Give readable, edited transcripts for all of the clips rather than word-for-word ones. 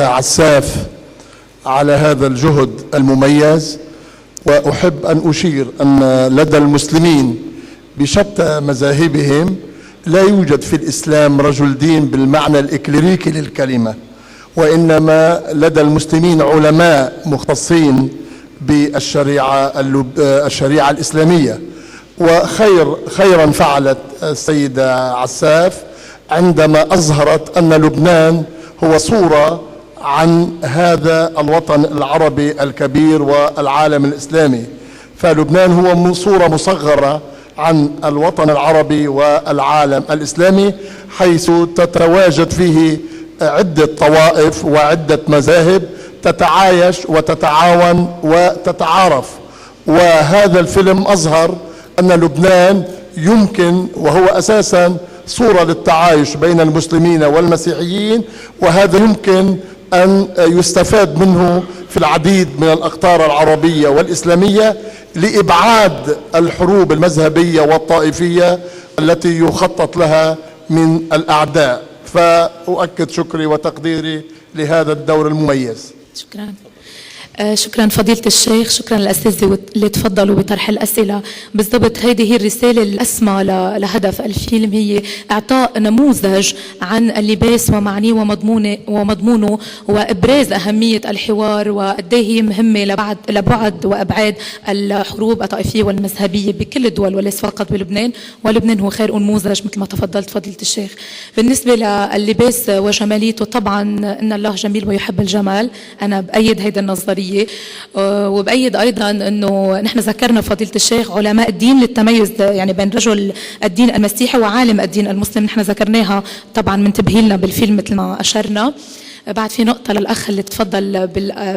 عساف على هذا الجهد المميز. وأحب أن أشير أن لدى المسلمين بشتى مذاهبهم لا يوجد في الإسلام رجل دين بالمعنى الإكليريكي للكلمة، وإنما لدى المسلمين علماء مختصين بالشريعة الإسلامية. خيرا فعلت السيدة عساف عندما أظهرت أن لبنان هو صورة عن هذا الوطن العربي الكبير والعالم الإسلامي. فلبنان هو صورة مصغرة عن الوطن العربي والعالم الإسلامي، حيث تتواجد فيه عدة طوائف وعدة مذاهب تتعايش وتتعاون وتتعارف. وهذا الفيلم أظهر أن لبنان يمكن، وهو أساسا صورة للتعايش بين المسلمين والمسيحيين، وهذا يمكن أن يستفاد منه في العديد من الأقطار العربية والإسلامية لإبعاد الحروب المذهبية والطائفية التي يخطط لها من الأعداء. فأؤكد شكري وتقديري لهذا الدور المميز. شكرا. شكرا فضيلة الشيخ، شكرا للأساتذة اللي تفضلوا بطرح الأسئلة. بالضبط هذه هي الرسالة الأسمى لهدف الفيلم، هي إعطاء نموذج عن اللباس ومعنيه ومضمونه وإبراز أهمية الحوار وقد ايه هي مهمة لبعد وأبعاد الحروب الطائفية والمذهبية بكل الدول وليس فقط بلبنان، ولبنان هو خير نموذج مثل ما تفضلت فضيلة الشيخ. بالنسبة للباس وجماليته، طبعا إن الله جميل ويحب الجمال، أنا بأيد هيدا النظرية، وبأيد أيضا أنه نحن ذكرنا فضيلة الشيخ علماء الدين للتميز يعني بين رجل الدين المسيحي وعالم الدين المسلم، نحن ذكرناها طبعا منتبهين لنا بالفيلم مثل ما أشرنا. بعد في نقطة للأخ اللي تفضل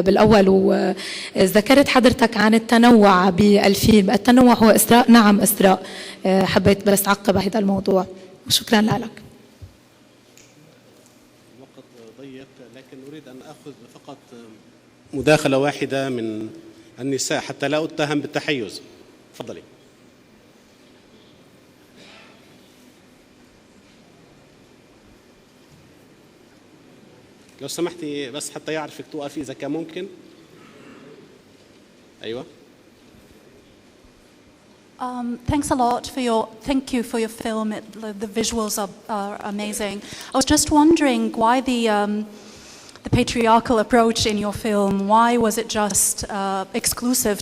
بالأول، وذكرت حضرتك عن التنوع بالفيلم. التنوع هو إسراء؟ نعم إسراء. حبيت بس أعقب هذا الموضوع، وشكرا لك. الوقت ضيق، لكن أريد أن أخذ فقط مداخلة واحدة من النساء حتى لا أتهم بالتحيز. تفضلي. لو سمحتي بس حتى يعرفك توقفي إذا كان ممكن. أيوة. Thanks a lot thank you for your film. The visuals are amazing. I was just wondering why the patriarchal approach in your film, why was it just exclusive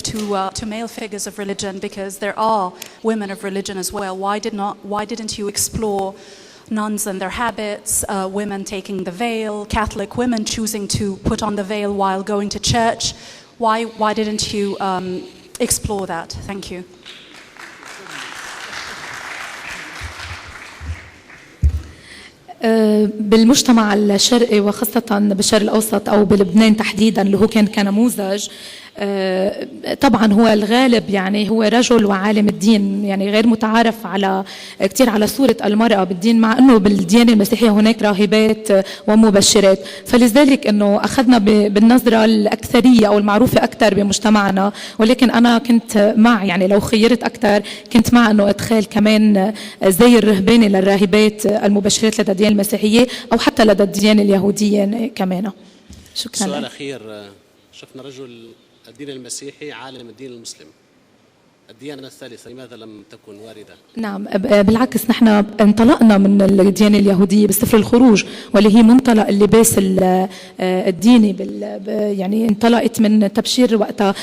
to male figures of religion? Because there are women of religion as well. Why didn't you explore nuns and their habits, women taking the veil, Catholic women choosing to put on the veil while going to church? Why didn't you explore that? Thank you. بالمجتمع الشرقي وخاصة بالشرق الأوسط أو بلبنان تحديدا اللي هو كان كنموذج، طبعا هو الغالب يعني هو رجل وعالم الدين، يعني غير متعارف كثير على صورة المرأة بالدين، مع أنه بالديانة المسيحية هناك راهبات ومبشرات. فلذلك أنه أخذنا بالنظرة الأكثرية أو المعروفة أكثر بمجتمعنا، ولكن أنا كنت مع، يعني لو خيرت أكثر كنت مع أنه أدخال كمان زي الرهبانة للراهبات المبشرات لدى الديانة المسيحية أو حتى لدى الديانة اليهودية كمان. شكرا. سؤال أخير، شفنا رجل الدين المسيحي عالم الدين المسلم، الديانة الثالثة لماذا لم تكن واردة؟ نعم بالعكس، نحن انطلقنا من الديانة اليهودية بسفر الخروج، واللي هي منطلق اللباس الديني يعني انطلقت من تبشير وقتها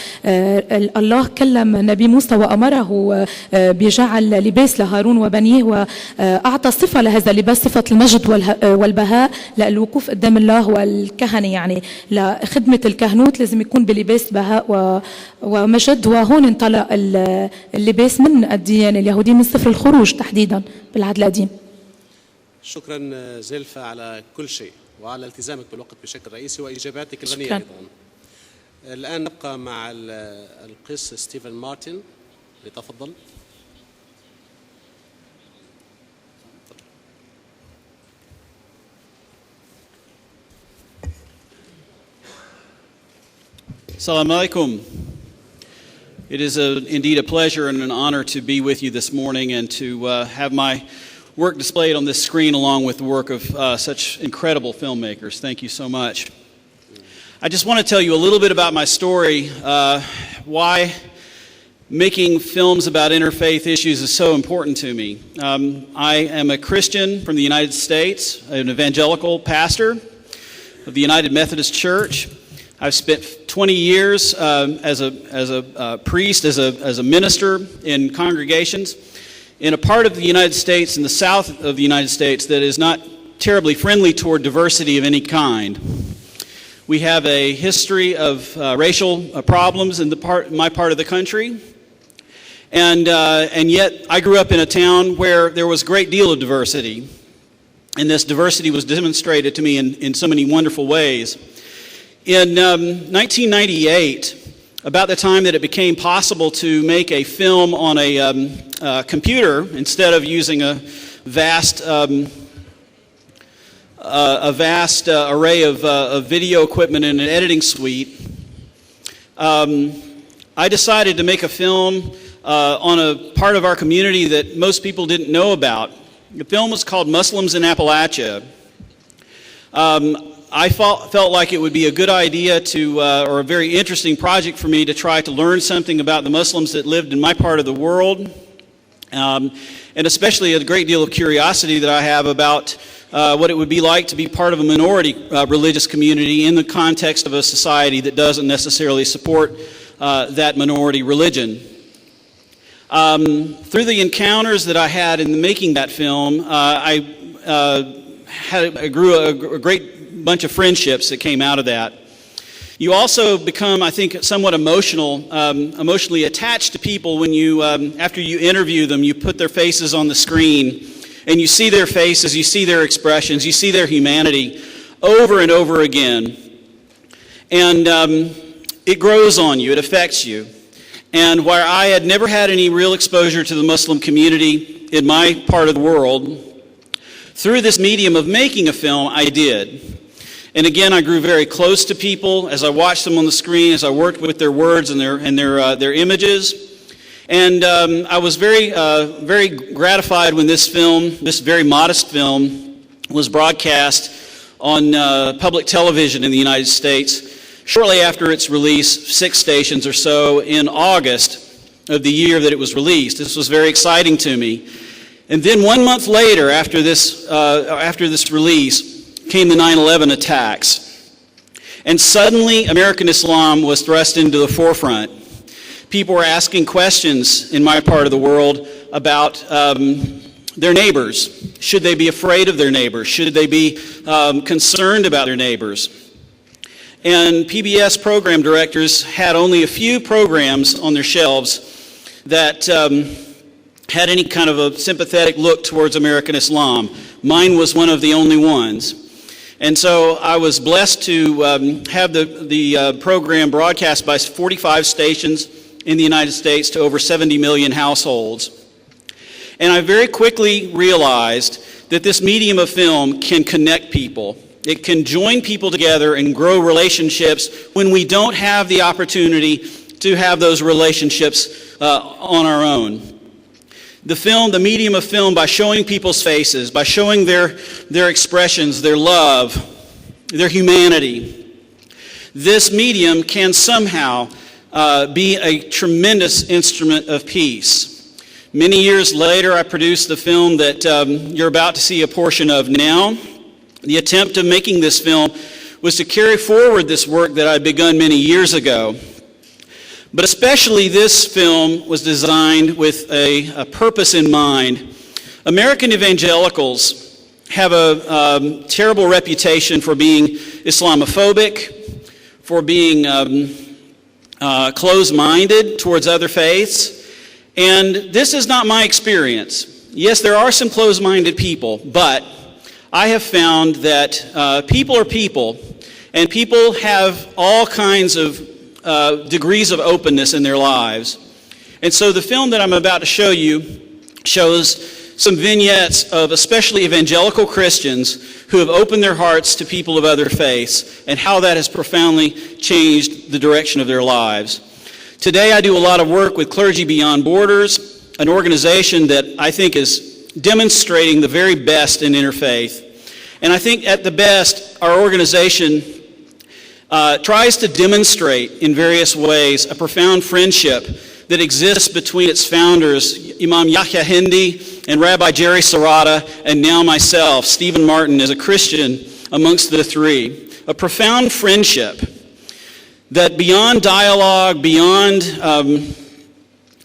الله كلم نبي موسى وأمره بجعل لباس لهارون وبنيه، وأعطى صفة لهذا اللباس، صفة المجد والبهاء للوقوف قدام الله والكهنة، يعني لخدمة الكهنوت لازم يكون بلباس بهاء ومجد. وهون انطلق اللباس من الديانة اليهودية من سفر الخروج تحديدا بالعهد القديم. شكرا زلفة على كل شيء وعلى التزامك بالوقت بشكل رئيسي وإجاباتك الغنية شكرا. أيضا. الآن نبقى مع القس ستيفن مارتن، لتفضل. Assalamu alaikum. It is indeed a pleasure and an honor to be with you this morning and to have my work displayed on this screen along with the work of such incredible filmmakers. Thank you so much. I just want to tell you a little bit about my story, why making films about interfaith issues is so important to me. I am a Christian from the United States, an evangelical pastor of the United Methodist Church. I've spent 20 years as a priest, as a minister in congregations in a part of the United States, in the south of the United States, that is not terribly friendly toward diversity of any kind. We have a history of racial problems in my part of the country. And yet I grew up in a town where there was a great deal of diversity. And this diversity was demonstrated to me in so many wonderful ways. In 1998, about the time that it became possible to make a film on a computer instead of using a vast array of video equipment in an editing suite, I decided to make a film on a part of our community that most people didn't know about. The film was called Muslims in Appalachia. I felt like it would be a good idea or a very interesting project for me to try to learn something about the Muslims that lived in my part of the world, and especially a great deal of curiosity that I have about what it would be like to be part of a minority religious community in the context of a society that doesn't necessarily support that minority religion. Through the encounters that I had in making that film, I grew a great bunch of friendships that came out of that. You also become, I think, somewhat emotionally attached to people when you, after you interview them, you put their faces on the screen, and you see their faces, you see their expressions, you see their humanity over and over again. And it grows on you, it affects you. And where I had never had any real exposure to the Muslim community in my part of the world, through this medium of making a film, I did. And again, I grew very close to people as I watched them on the screen, as I worked with their words and their images. And I was very gratified when this film, this very modest film, was broadcast on public television in the United States shortly after its release, 6 stations or so, in August of the year that it was released. This was very exciting to me. And then 1 month later, after this release, came the 9/11 attacks. And suddenly, American Islam was thrust into the forefront. People were asking questions in my part of the world about their neighbors. Should they be afraid of their neighbors? Should they be concerned about their neighbors? And PBS program directors had only a few programs on their shelves that had any kind of a sympathetic look towards American Islam. Mine was one of the only ones. And so I was blessed to have the program broadcast by 45 stations in the United States to over 70 million households. And I very quickly realized that this medium of film can connect people. It can join people together and grow relationships when we don't have the opportunity to have those relationships on our own. The medium of film, by showing people's faces, by showing their expressions, their love, their humanity, this medium can somehow be a tremendous instrument of peace. Many years later, I produced the film that you're about to see a portion of now. The attempt of making this film was to carry forward this work that I'd begun many years ago. But especially this film was designed with a purpose in mind. American evangelicals have a terrible reputation for being Islamophobic, for being closed-minded towards other faiths. And this is not my experience. Yes, there are some closed-minded people, but I have found that people are people, and people have all kinds of degrees of openness in their lives. And so the film that I'm about to show you shows some vignettes of especially evangelical Christians who have opened their hearts to people of other faiths and how that has profoundly changed the direction of their lives. Today I do a lot of work with Clergy Beyond Borders, an organization that I think is demonstrating the very best in interfaith. And I think at the best, our organization tries to demonstrate in various ways a profound friendship that exists between its founders, Imam Yahya Hindi and Rabbi Jerry Serrata, and now myself, Stephen Martin, as a Christian amongst the three. A profound friendship that beyond dialogue, beyond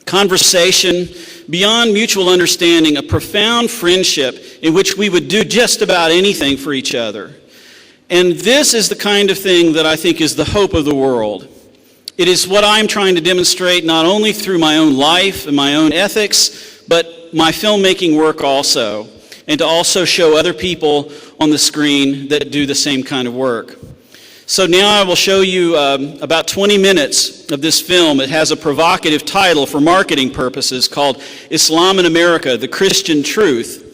conversation, beyond mutual understanding, a profound friendship in which we would do just about anything for each other. And this is the kind of thing that I think is the hope of the world. It is what I'm trying to demonstrate not only through my own life and my own ethics, but my filmmaking work also, and to also show other people on the screen that do the same kind of work. So now I will show you about 20 minutes of this film. It has a provocative title for marketing purposes called Islam in America, The Christian Truth.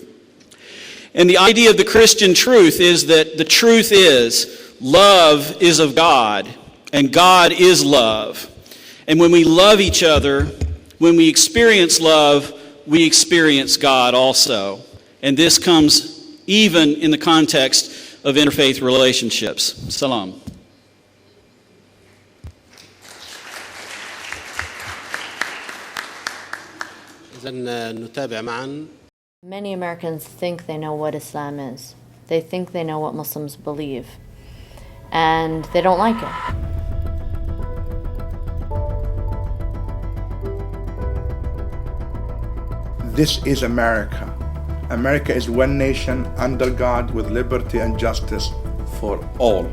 And the idea of the Christian truth is that the truth is love is of God, and God is love. And when we love each other, when we experience love, we experience God also. And this comes even in the context of interfaith relationships. Salam. إذن نتابع معا. Many Americans think they know what Islam is. They think they know what Muslims believe. And they don't like it. This is America. America is one nation under God with liberty and justice for all.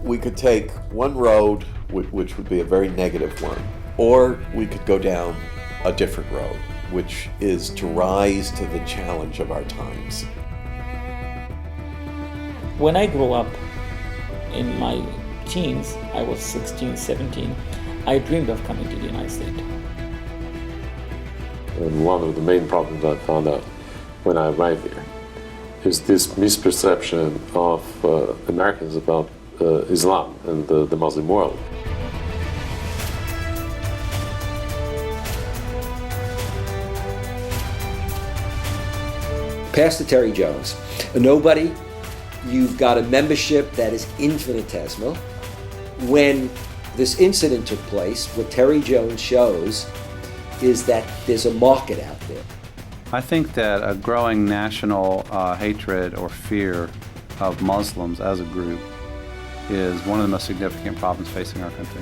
We could take one road, which would be a very negative one, or we could go down a different road, which is to rise to the challenge of our times. When I grew up in my teens, I was 16, 17, I dreamed of coming to the United States. And one of the main problems I found out when I arrived here is this misperception of Americans about Islam and the Muslim world. Pastor Terry Jones, a nobody. You've got a membership that is infinitesimal. When this incident took place, what Terry Jones shows is that there's a market out there. I think that a growing national hatred or fear of Muslims as a group is one of the most significant problems facing our country.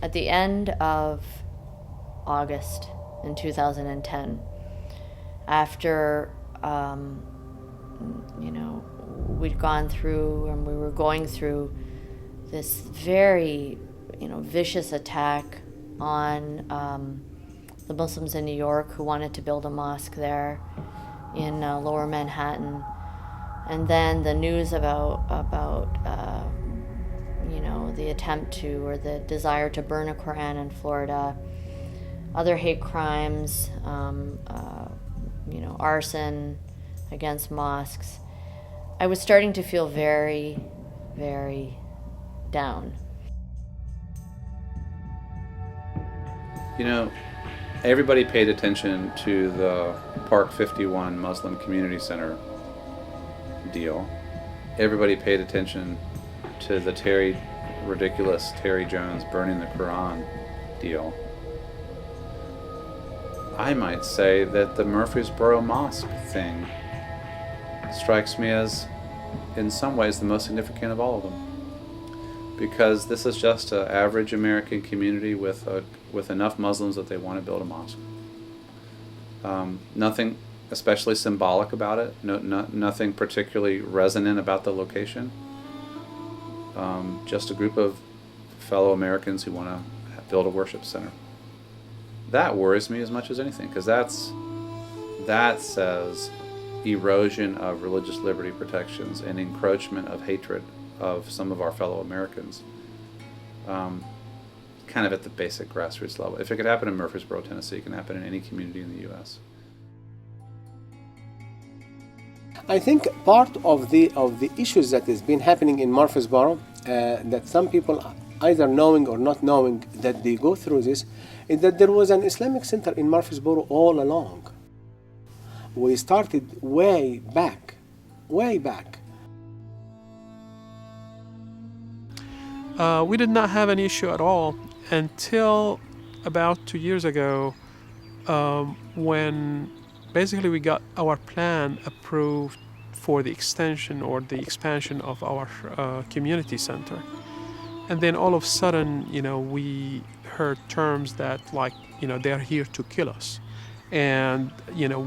At the end of August in 2010, after we'd gone through and we were going through this very vicious attack on the Muslims in New York who wanted to build a mosque there in Lower Manhattan, and then the news about the attempt to, or the desire to burn a Quran in Florida, other hate crimes, arson against mosques, I was starting to feel very, very down. Everybody paid attention to the Park 51 Muslim Community Center deal. Everybody paid attention to the ridiculous Terry Jones burning the Quran deal. I might say that the Murfreesboro Mosque thing strikes me as, in some ways, the most significant of all of them. Because this is just an average American community with enough Muslims that they want to build a mosque. Nothing especially symbolic about it, nothing particularly resonant about the location. Just a group of fellow Americans who want to build a worship center. That worries me as much as anything, because that says erosion of religious liberty protections and encroachment of hatred of some of our fellow Americans, kind of at the basic grassroots level. If it could happen in Murfreesboro, Tennessee, it can happen in any community in the U.S. I think part of the issues that has been happening in Murfreesboro, that some people either knowing or not knowing that they go through this, is that there was an Islamic center in Murfreesboro all along. We started way back. We did not have an issue at all until about 2 years ago, when basically we got our plan approved for the extension or the expansion of our community center. And then all of a sudden, we heard terms that they're here to kill us. And,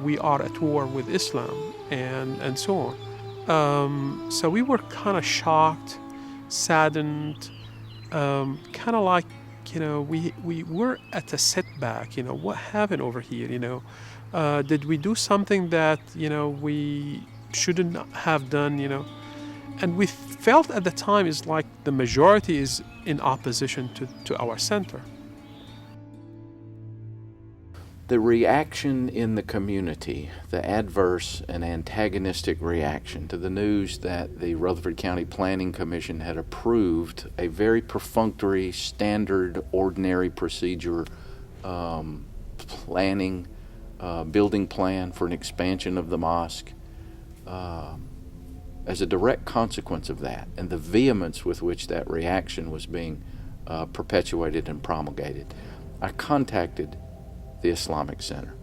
we are at war with Islam and so on. So we were kind of shocked, saddened, kind of like, we were at a setback. What happened over here? Did we do something that we shouldn't have done? And we felt at the time is like the majority is in opposition to our center. The reaction in the community, the adverse and antagonistic reaction to the news that the Rutherford County Planning Commission had approved a very perfunctory, standard, ordinary procedure planning, building plan for an expansion of the mosque, as a direct consequence of that, and the vehemence with which that reaction was being perpetuated and promulgated, I contacted the Islamic Center.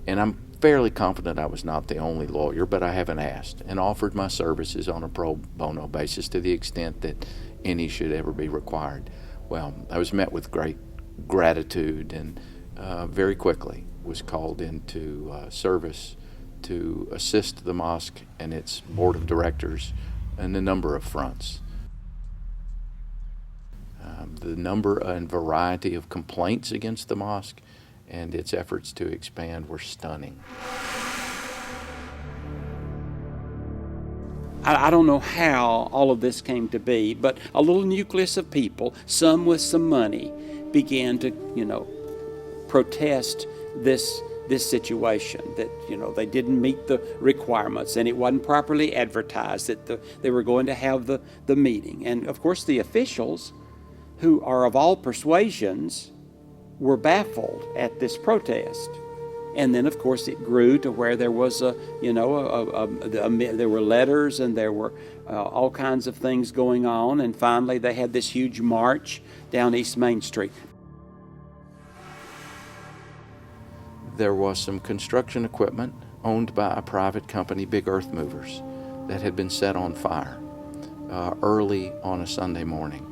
And I'm fairly confident I was not the only lawyer, but I haven't asked, and offered my services on a pro bono basis to the extent that any should ever be required. Well, I was met with great gratitude and very quickly was called into service to assist the mosque and its board of directors in a number of fronts. The number and variety of complaints against the mosque and its efforts to expand were stunning. I don't know how all of this came to be, but a little nucleus of people, some with some money, began to, protest this situation, that they didn't meet the requirements and it wasn't properly advertised that they were going to have the meeting. And of course the officials, who are of all persuasions, were baffled at this protest. And then of course it grew to where there was there were letters and there were all kinds of things going on, and finally they had this huge march down East Main Street. There was some construction equipment owned by a private company, Big Earth Movers, that had been set on fire early on a Sunday morning.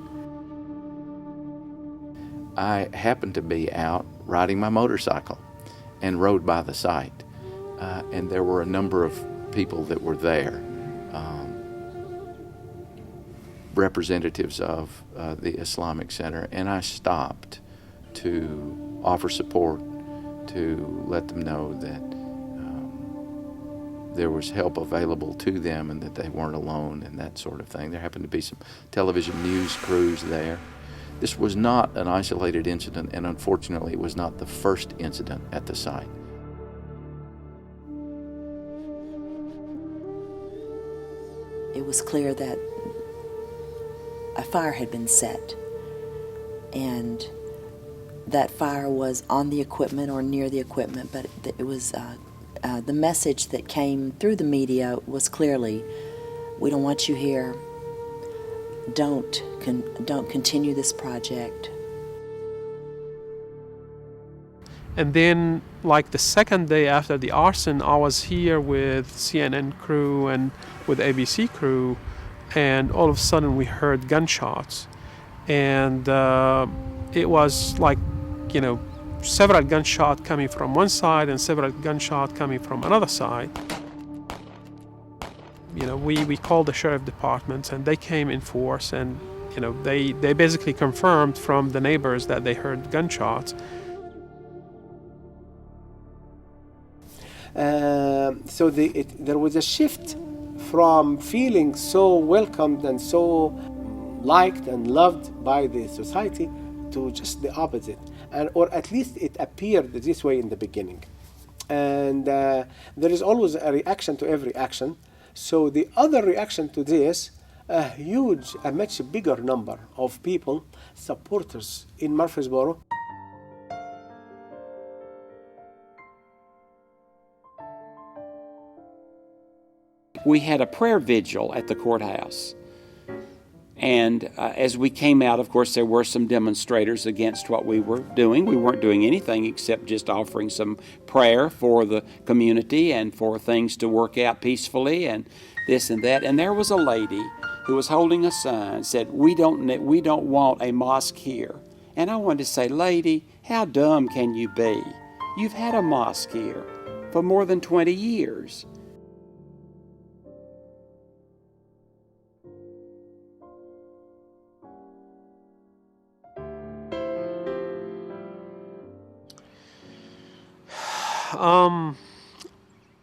I happened to be out riding my motorcycle and rode by the site, and there were a number of people that were there, representatives of the Islamic Center, and I stopped to offer support, to let them know that there was help available to them and that they weren't alone and that sort of thing. There happened to be some television news crews there. This was not an isolated incident, and unfortunately it was not the first incident at the site. It was clear that a fire had been set, and that fire was on the equipment or near the equipment, but it was the message that came through the media was clearly, we don't want you here. Don't continue this project. And then, like the second day after the arson, I was here with CNN crew and with ABC crew, and all of a sudden we heard gunshots. And it was like, several gunshots coming from one side and several gunshots coming from another side. We called the sheriff departments and they came in force, and they basically confirmed from the neighbors that they heard gunshots. So there was a shift from feeling so welcomed and so liked and loved by the society to just the opposite, or at least it appeared this way in the beginning. And there is always a reaction to every action. So the other reaction to this, a much bigger number of people, supporters in Murfreesboro. We had a prayer vigil at the courthouse. And as we came out, of course, there were some demonstrators against what we were doing. We weren't doing anything except just offering some prayer for the community and for things to work out peacefully and this and that. And there was a lady who was holding a sign, said, we don't want a mosque here. And I wanted to say, lady, how dumb can you be? You've had a mosque here for more than 20 years.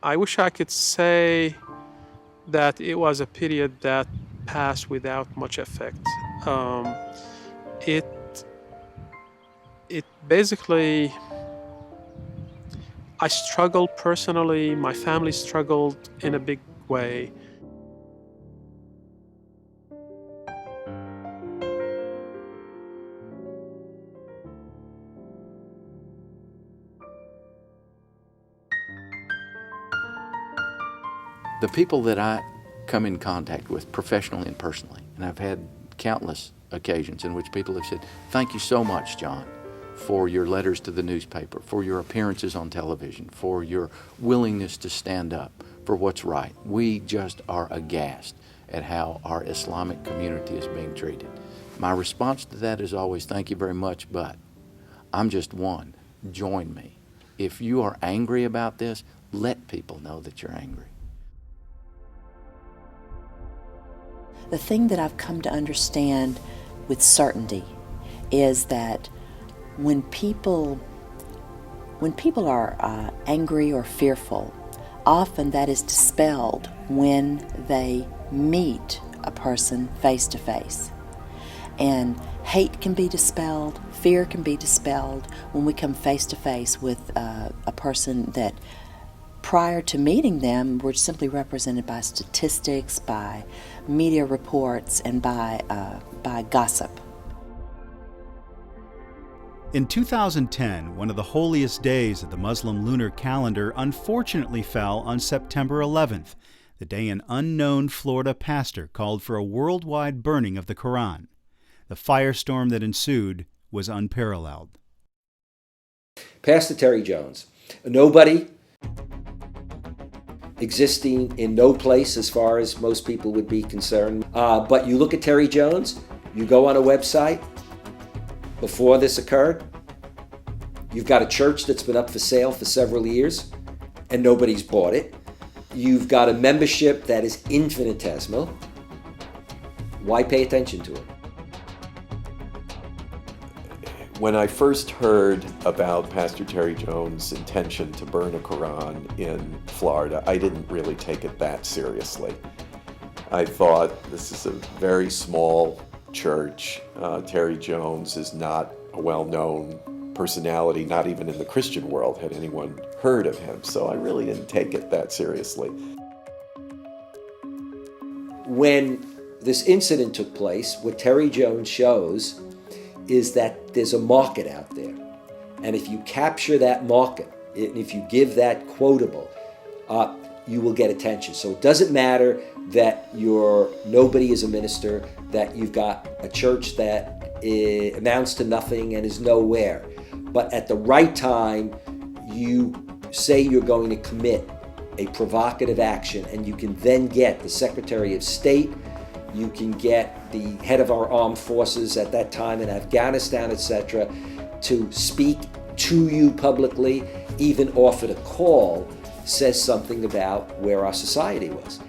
I wish I could say that it was a period that passed without much effect. It basically, I struggled personally, my family struggled in a big way. The people that I come in contact with professionally and personally, and I've had countless occasions in which people have said, thank you so much, John, for your letters to the newspaper, for your appearances on television, for your willingness to stand up for what's right. We just are aghast at how our Islamic community is being treated. My response to that is always, thank you very much, but I'm just one. Join me. If you are angry about this, let people know that you're angry. The thing that I've come to understand with certainty is that when people are angry or fearful, often that is dispelled when they meet a person face to face. And hate can be dispelled, fear can be dispelled when we come face to face with a person that prior to meeting them were simply represented by statistics, by media reports, and by gossip. In 2010, one of the holiest days of the Muslim lunar calendar unfortunately fell on September 11th, the day an unknown Florida pastor called for a worldwide burning of the Quran. The firestorm that ensued was unparalleled. Pastor Terry Jones, nobody existing in no place as far as most people would be concerned. But you look at Terry Jones, you go on a website before this occurred, you've got a church that's been up for sale for several years and nobody's bought it. You've got a membership that is infinitesimal. Why pay attention to it? When I first heard about Pastor Terry Jones' intention to burn a Quran in Florida, I didn't really take it that seriously. I thought this is a very small church. Terry Jones is not a well-known personality, not even in the Christian world had anyone heard of him, so I really didn't take it that seriously. When this incident took place, what Terry Jones shows is that there's a market out there. And if you capture that market, and if you give that quotable, you will get attention. So it doesn't matter that nobody is a minister, that you've got a church that amounts to nothing and is nowhere. But at the right time, you say you're going to commit a provocative action, and you can then get the Secretary of State, you can get the head of our armed forces at that time in Afghanistan, etc., to speak to you publicly, even offered a call, says something about where our society was.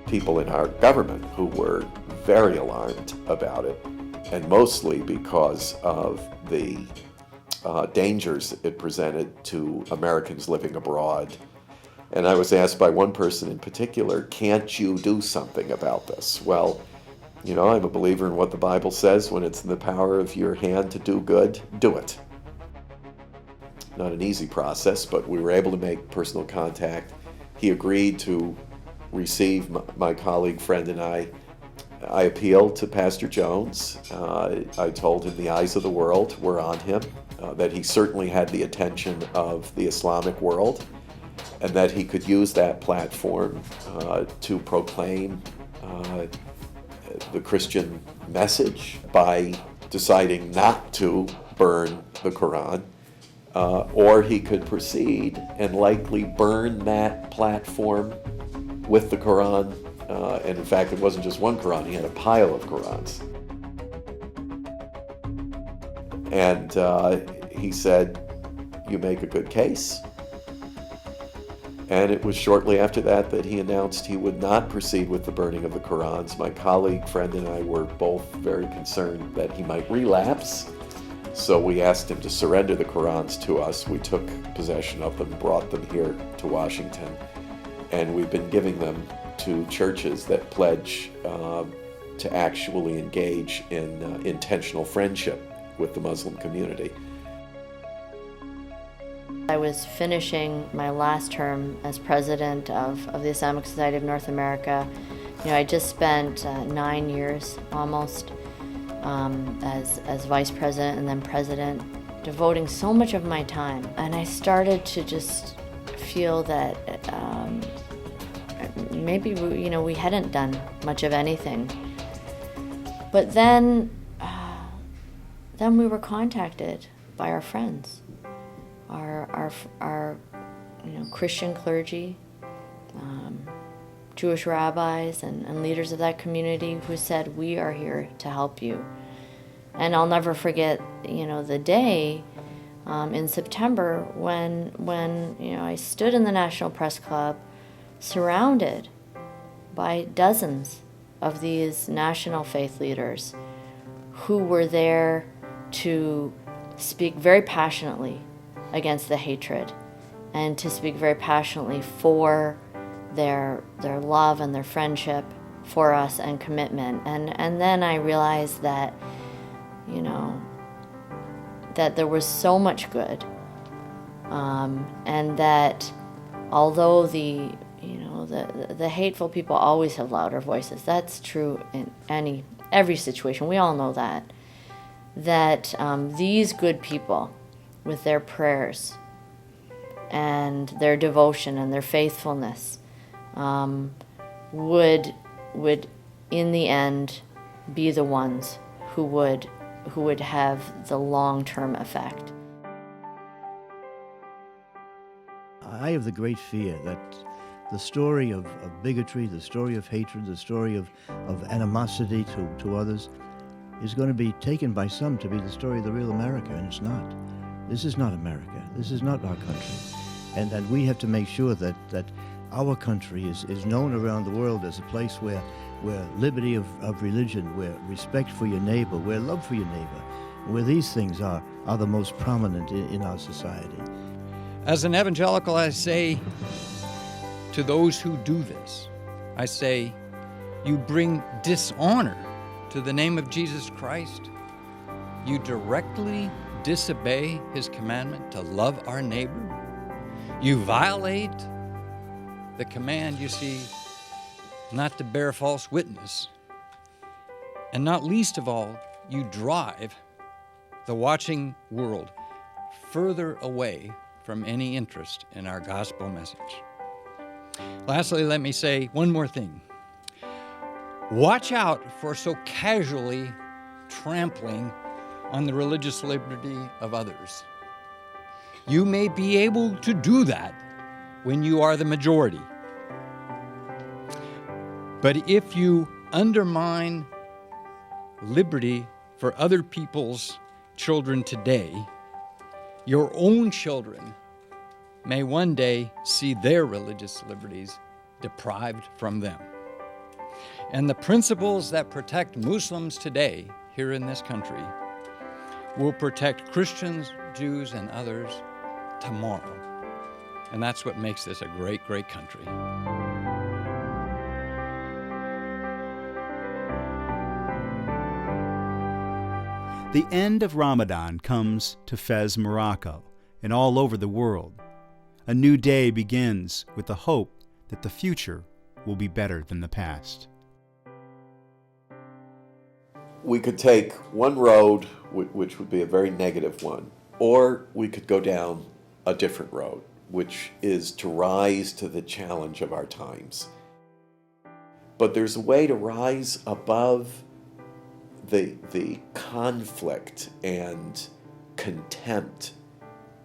People in our government who were very alarmed about it, and mostly because of the dangers it presented to Americans living abroad. And I was asked by one person in particular, can't you do something about this? Well, you know, I'm a believer in what the Bible says. When it's in the power of your hand to do good, do it. not an easy process, but we were able to make personal contact. He agreed to receive my colleague, friend, and I. I appealed to Pastor Jones. I told him the eyes of the world were on him, that he certainly had the attention of the Islamic world, and that he could use that platform to proclaim the Christian message by deciding not to burn the Quran, or he could proceed and likely burn that platform with the Quran. And in fact, it wasn't just one Quran, he had a pile of Qurans. And he said, "You make a good case." And it was shortly after that that he announced he would not proceed with the burning of the Qurans. My colleague, friend, and I were both very concerned that he might relapse. So we asked him to surrender the Qurans to us. We took possession of them, brought them here to Washington, and we've been giving them to churches that pledge to actually engage in intentional friendship with the Muslim community. I was finishing my last term as president of the Islamic Society of North America. I just spent 9 years almost as vice president and then president, devoting so much of my time. And I started to just feel that maybe we hadn't done much of anything. But then we were contacted by our friends, our Christian clergy, Jewish rabbis and leaders of that community who said, "We are here to help you." And I'll never forget, the day in September when I stood in the National Press Club, surrounded by dozens of these national faith leaders who were there to speak very passionately against the hatred and to speak very passionately for their love and their friendship for us and commitment. And then I realized that, that there was so much good, and that although the hateful people always have louder voices, that's true in every situation, we all know that these good people with their prayers and their devotion and their faithfulness would in the end be the ones who would have the long-term effect. I have the great fear that the story of bigotry, the story of hatred, the story of animosity to others is going to be taken by some to be the story of the real America, and it's not. This is not America. This is not our country. And we have to make sure that our country is known around the world as a place where liberty of religion, where respect for your neighbor, where love for your neighbor, where these things are the most prominent in our society. As an evangelical, I say to those who do this, I say, you bring dishonor to the name of Jesus Christ. You directly disobey his commandment to love our neighbor. You violate the command, you see, not to bear false witness. And not least of all, you drive the watching world further away from any interest in our gospel message. Lastly, let me say one more thing. Watch out for so casually trampling on the religious liberty of others. You may be able to do that when you are the majority. But if you undermine liberty for other people's children today, your own children may one day see their religious liberties deprived from them. And the principles that protect Muslims today here in this country will protect Christians, Jews, and others tomorrow. And that's what makes this a great, great country. The end of Ramadan comes to Fez, Morocco, and all over the world. A new day begins with the hope that the future will be better than the past. We could take one road, which would be a very negative one, or we could go down a different road, which is to rise to the challenge of our times. But there's a way to rise above the conflict and contempt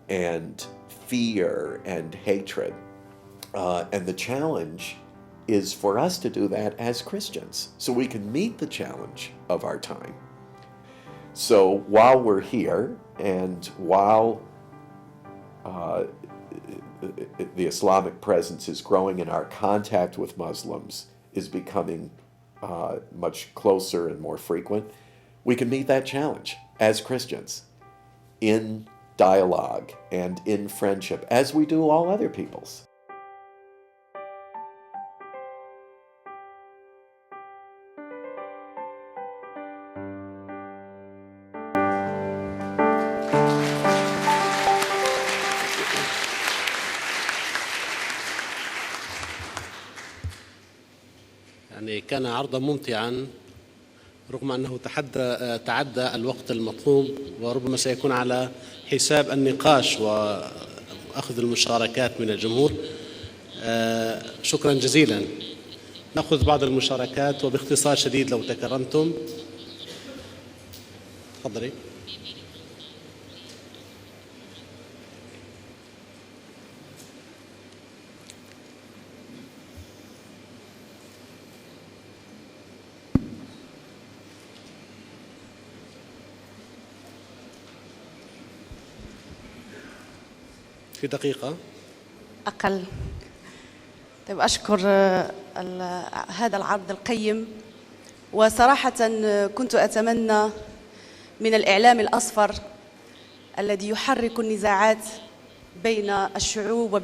and fear and hatred. And the challenge is for us to do that as Christians, so we can meet the challenge of our time. So while we're here, and while the Islamic presence is growing and our contact with Muslims is becoming much closer and more frequent, we can meet that challenge as Christians in dialogue and in friendship, as we do all other peoples. يعني كان عرضا ممتعا رغم أنه تعدى الوقت المطلوب، وربما سيكون على حساب النقاش وأخذ المشاركات من الجمهور. شكرا جزيلا. نأخذ بعض المشاركات وباختصار شديد لو تكرمتم. تفضلي. في دقيقة أقل. طيب أشكر هذا العرض القيم، وصراحة كنت أتمنى من الإعلام الأصفر الذي يحرك النزاعات بين الشعوب